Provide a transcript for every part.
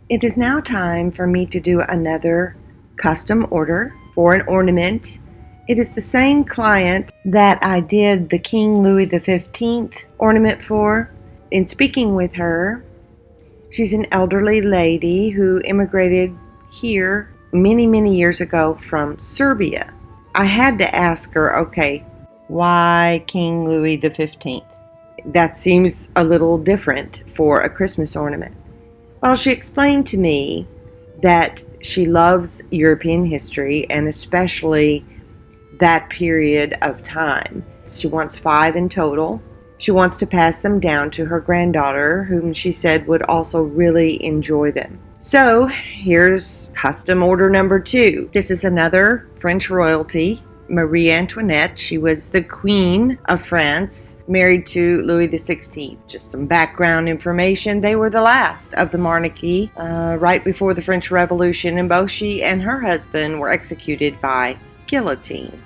It is now time for me to do another custom order for an ornament. It is the same client that I did the King Louis XV ornament for. In speaking with her, she's an elderly lady who immigrated here many years ago from Serbia. I had to ask her, okay, why King Louis XV? That seems a little different for a Christmas ornament. Well, she explained to me that she loves European history and especially that period of time. She wants 5 in total. She wants to pass them down to her granddaughter, whom she said would also really enjoy them. So here's custom order number 2. This is another French royalty, Marie Antoinette. She was the Queen of France, married to Louis XVI. Just some background information. They were the last of the monarchy right before the French Revolution, and both she and her husband were executed by guillotine.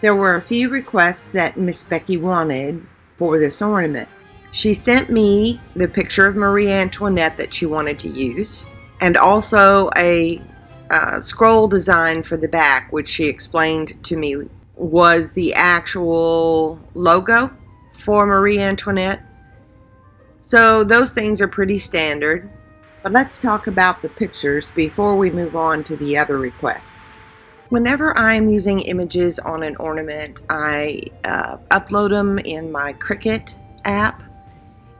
There were a few requests that Miss Becky wanted for this ornament. She sent me the picture of Marie Antoinette that she wanted to use, and also a scroll design for the back, which she explained to me was the actual logo for Marie Antoinette. So those things are pretty standard. But let's talk about the pictures before we move on to the other requests. Whenever I'm using images on an ornament, I upload them in my Cricut app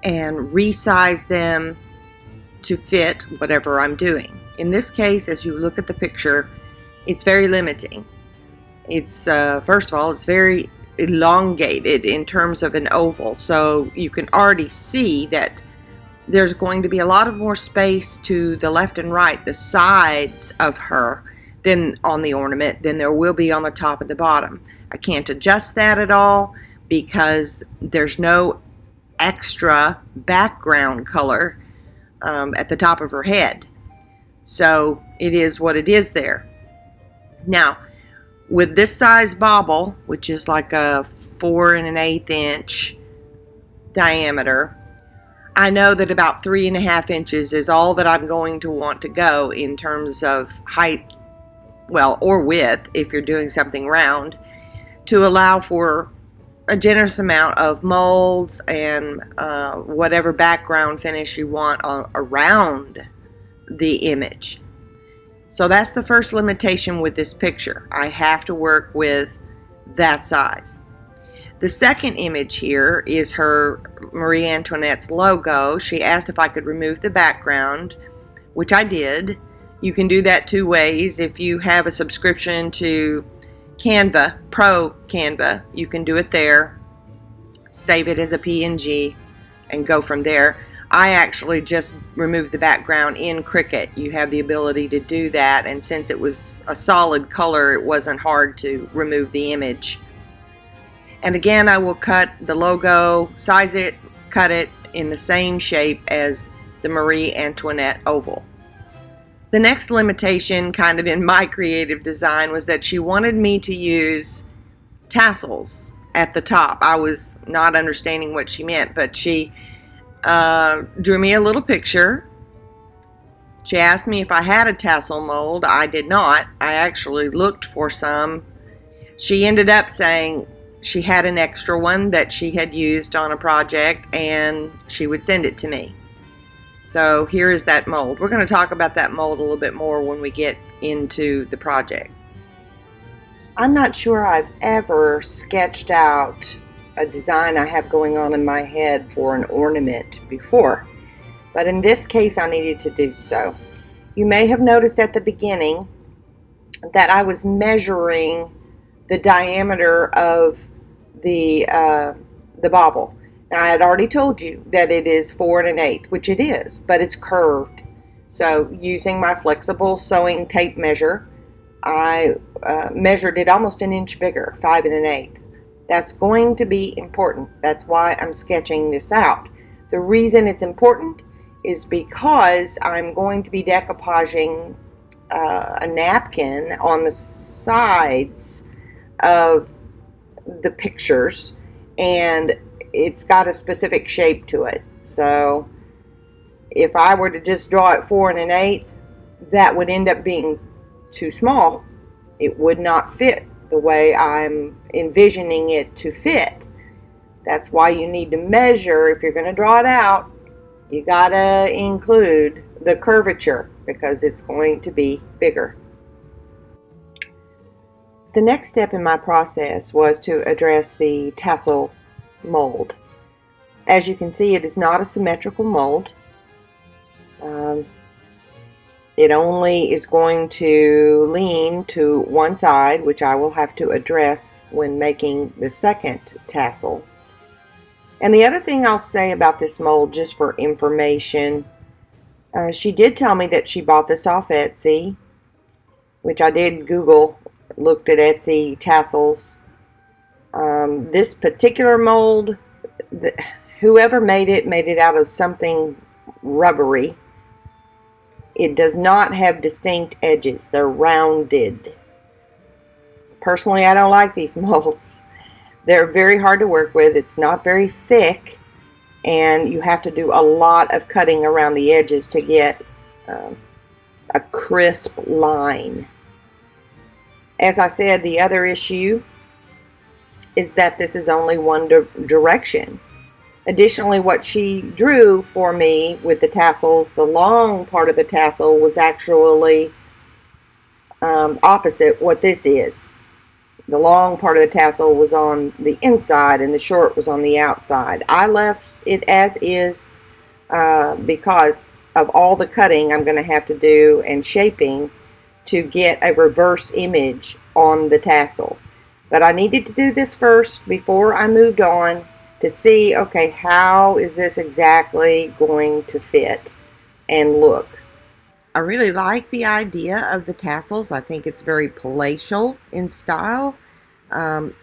and resize them to fit whatever I'm doing. In this case, as you look at the picture, it's very limiting. It's first of all, it's very elongated in terms of an oval, so you can already see that there's going to be a lot of more space to the left and right, the sides of her, than on the ornament than there will be on the top and the bottom. I can't adjust that at all because there's no extra background color at the top of her head. So it is what it is there. Now, with this size bauble, which is like a 4 1/8 inch diameter, I know that about 3.5 inches is all that I'm going to want to go in terms of height, well, or width if you're doing something round, to allow for a generous amount of molds and whatever background finish you want around the image. So that's the first limitation with this picture. I have to work with that size. The second image here is her Marie Antoinette's logo. She asked if I could remove the background, which I did. You can do that 2 ways. If you have a subscription to Canva, Pro Canva, you can do it there, save it as a PNG, and go from there. I actually just removed the background in Cricut. You have the ability to do that, and since it was a solid color, it wasn't hard to remove the image. And again, I will cut the logo, size it, cut it in the same shape as the Marie Antoinette oval. The next limitation, kind of in my creative design, was that she wanted me to use tassels at the top. I was not understanding what she meant, but she drew me a little picture. She asked me if I had a tassel mold. I did not. I actually looked for some. She ended up saying she had an extra one that she had used on a project and she would send it to me. So here is that mold. We're going to talk about that mold a little bit more when we get into the project. I'm not sure I've ever sketched out a design I have going on in my head for an ornament before, but in this case I needed to do so. You may have noticed at the beginning that I was measuring the diameter of the bauble. Now, I had already told you that it is 4 1/8, which it is, but it's curved. So using my flexible sewing tape measure, I measured it almost an inch bigger, 5 1/8. That's going to be important. That's why I'm sketching this out. The reason it's important is because I'm going to be decoupaging a napkin on the sides of the pictures, and it's got a specific shape to it. So If I were to just draw it 4 1/8, that would end up being too small. It would not fit the way I'm envisioning it to fit. That's why you need to measure. If you're going to draw it out, you got to include the curvature because it's going to be bigger. The next step in my process was to address the tassel mold. As you can see, it is not a symmetrical mold. It only is going to lean to one side, which I will have to address when making the second tassel. And the other thing I'll say about this mold, just for information, she did tell me that she bought this off Etsy, which I did Google, looked at Etsy tassels. This particular mold, whoever made it out of something rubbery. It does not have distinct edges. They're rounded. Personally, I don't like these molds. They're very hard to work with. It's not very thick, and you have to do a lot of cutting around the edges to get a crisp line. As I said, the other issue is that this is only one direction. Additionally, what she drew for me with the tassels, the long part of the tassel was actually opposite what this is. The long part of the tassel was on the inside and the short was on the outside. I left it as is because of all the cutting I'm going to have to do and shaping to get a reverse image on the tassel. But I needed to do this first before I moved on to see, okay, how is this exactly going to fit and look. I really like the idea of the tassels. I think it's very palatial in style.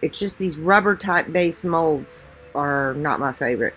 It's just these rubber type base molds are not my favorite.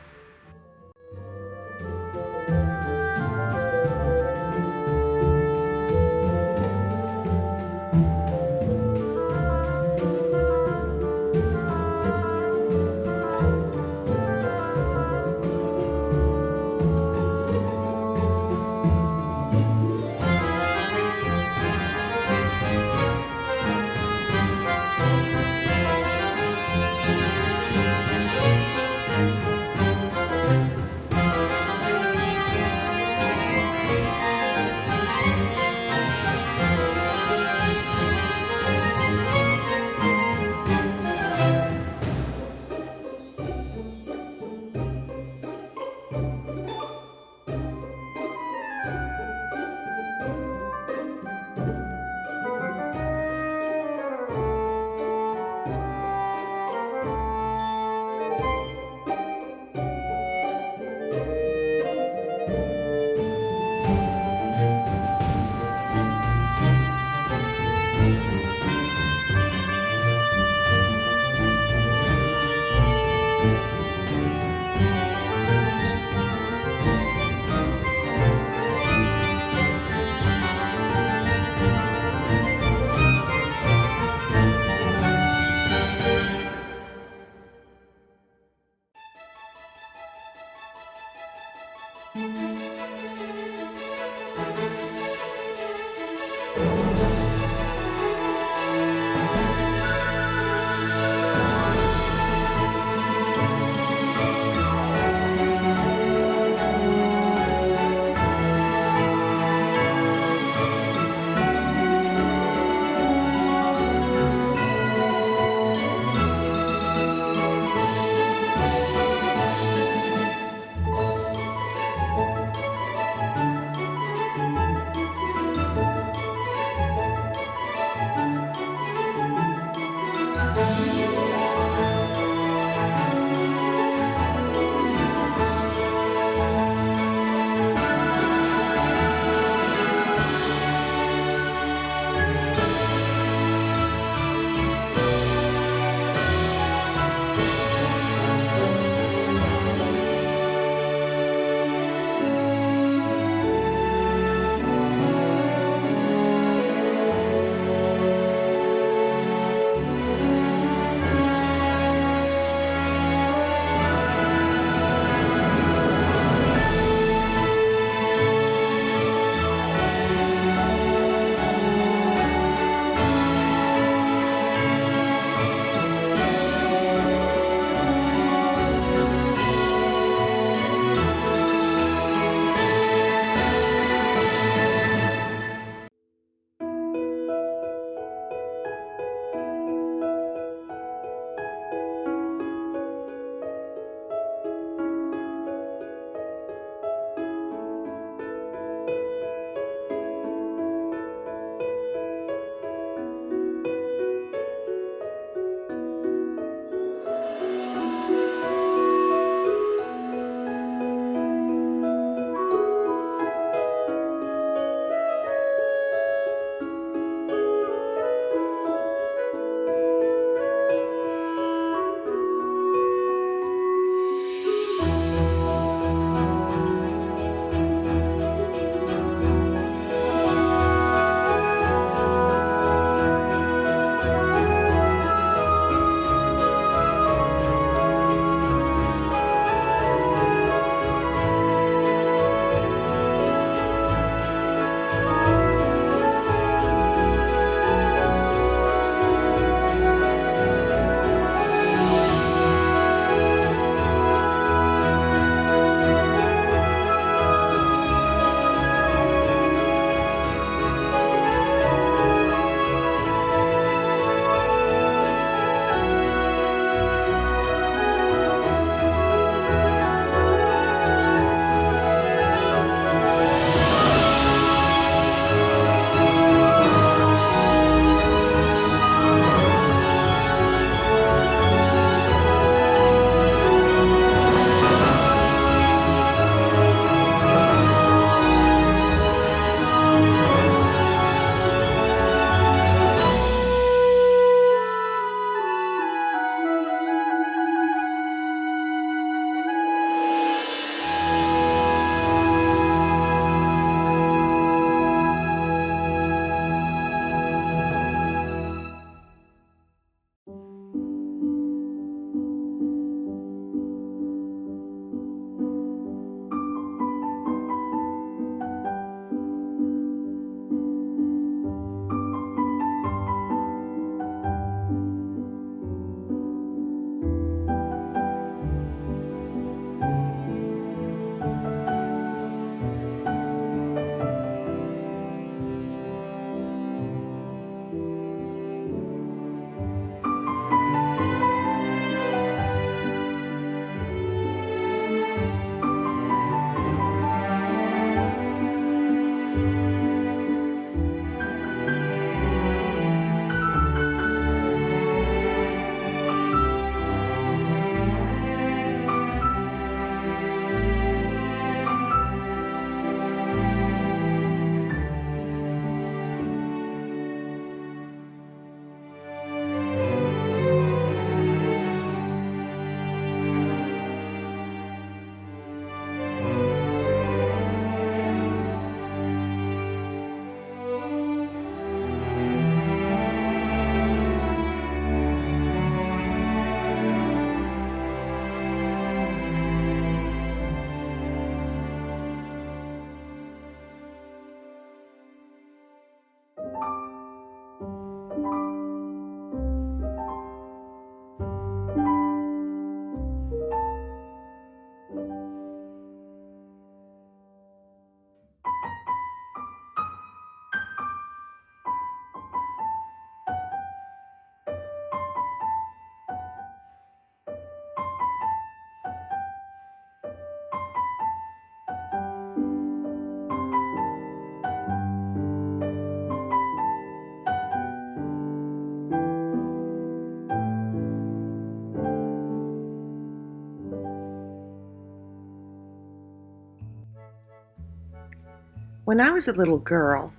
When I was a little girl,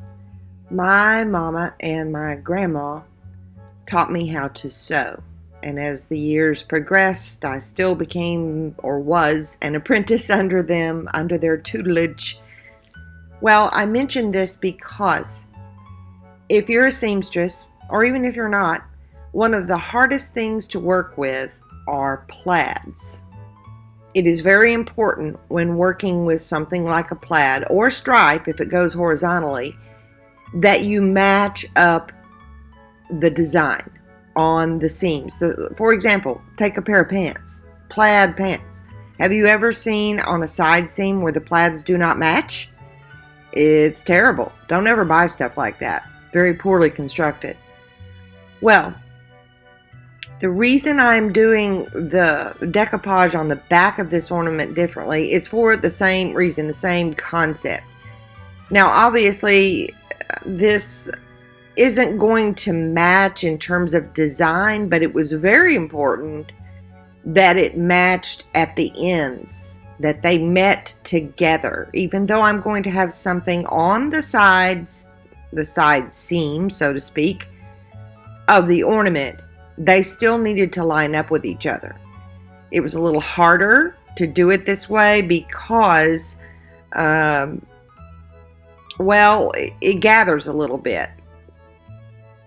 my mama and my grandma taught me how to sew. And as the years progressed, I still became or was an apprentice under them, under their tutelage. Well, I mention this because if you're a seamstress, or even if you're not, one of the hardest things to work with are plaids. It is very important when working with something like a plaid or stripe, if it goes horizontally, that you match up the design on the seams. For example, take a pair of pants, plaid pants. Have you ever seen on a side seam where the plaids do not match? It's terrible. Don't ever buy stuff like that. Very poorly constructed. Well, the reason I'm doing the decoupage on the back of this ornament differently is for the same reason, the same concept. Now, obviously, this isn't going to match in terms of design, but it was very important that it matched at the ends, that they met together. Even though I'm going to have something on the sides, the side seam, so to speak, of the ornament, they still needed to line up with each other. It was a little harder to do it this way because, it gathers a little bit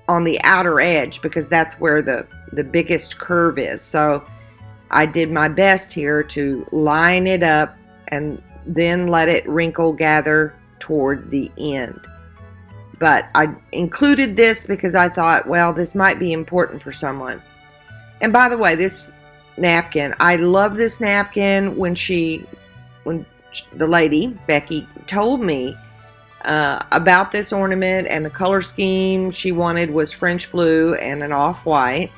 on the outer edge because that's where the biggest curve is. So I did my best here to line it up and then let it wrinkle gather toward the end. But I included this because I thought, well, this might be important for someone. And by the way, this napkin, I love this napkin. When the lady, Becky, told me about this ornament and the color scheme she wanted was French blue and an off-white,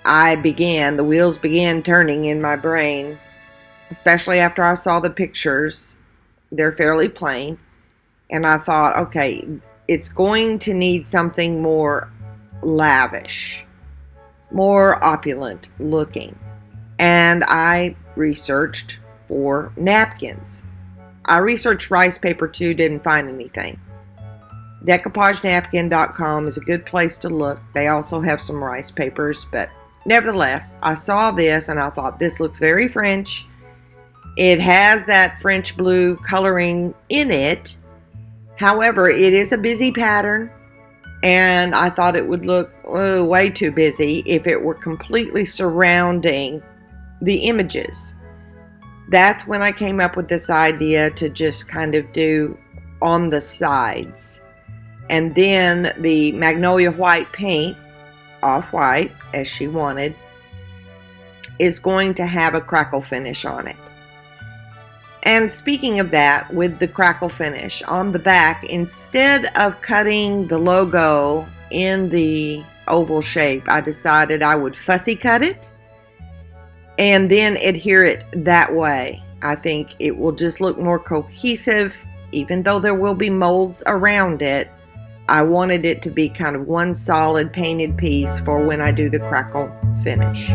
the wheels began turning in my brain, especially after I saw the pictures. They're fairly plain. And I thought, okay, it's going to need something more lavish, more opulent looking. And I researched for napkins. I researched rice paper too, didn't find anything. DecoupageNapkin.com is a good place to look. They also have some rice papers, but nevertheless, I saw this and I thought, this looks very French. It has that French blue coloring in it. However, it is a busy pattern, and I thought it would look way too busy if it were completely surrounding the images. That's when I came up with this idea to just kind of do on the sides. And then the Magnolia White paint, off-white, as she wanted, is going to have a crackle finish on it. And speaking of that, with the crackle finish on the back, instead of cutting the logo in the oval shape, I decided I would fussy cut it and then adhere it that way. I think it will just look more cohesive, even though there will be molds around it. I wanted it to be kind of one solid painted piece for when I do the crackle finish.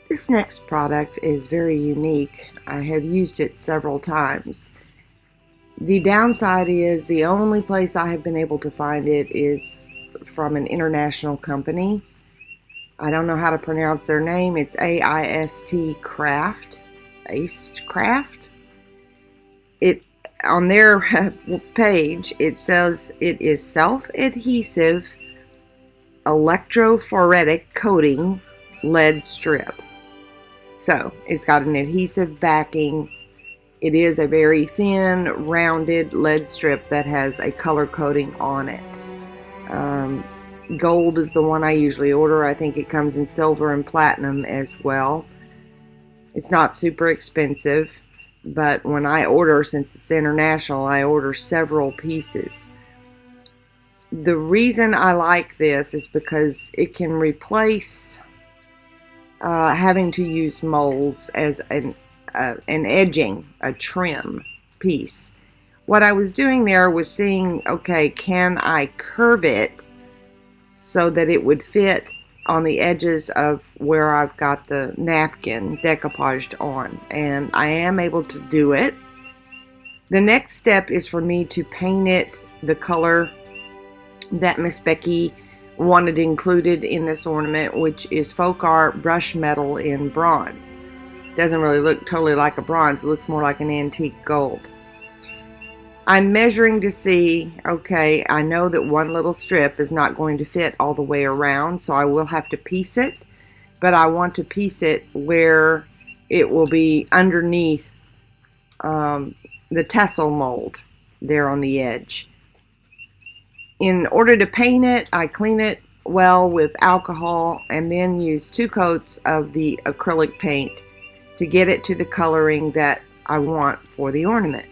This next product is very unique. I have used it several times. The downside is the only place I have been able to find it is from an international company. I don't know how to pronounce their name. It's AIST Craft. Aist Craft. It on their page it says it is self-adhesive electrophoretic coating lead strip. So it's got an adhesive backing. It is a very thin, rounded lead strip that has a color coating on it. Gold is the one I usually order. I think it comes in silver and platinum as well. It's not super expensive, but when I order, since it's international, I order several pieces. The reason I like this is because it can replace having to use molds as an edging, a trim piece. What I was doing there was seeing, okay, can I curve it so that it would fit on the edges of where I've got the napkin decoupaged on, and I am able to do it. The next step is for me to paint it the color that Miss Becky wanted included in this ornament, which is FolkArt Brushed Metal in Bronze. Doesn't really look totally like a bronze, it looks more like an antique gold. I'm measuring to see, okay, I know that one little strip is not going to fit all the way around, so I will have to piece it, but I want to piece it where it will be underneath the tassel mold there on the edge. In order to paint it, I clean it well with alcohol and then use 2 coats of the acrylic paint to get it to the coloring that I want for the ornament.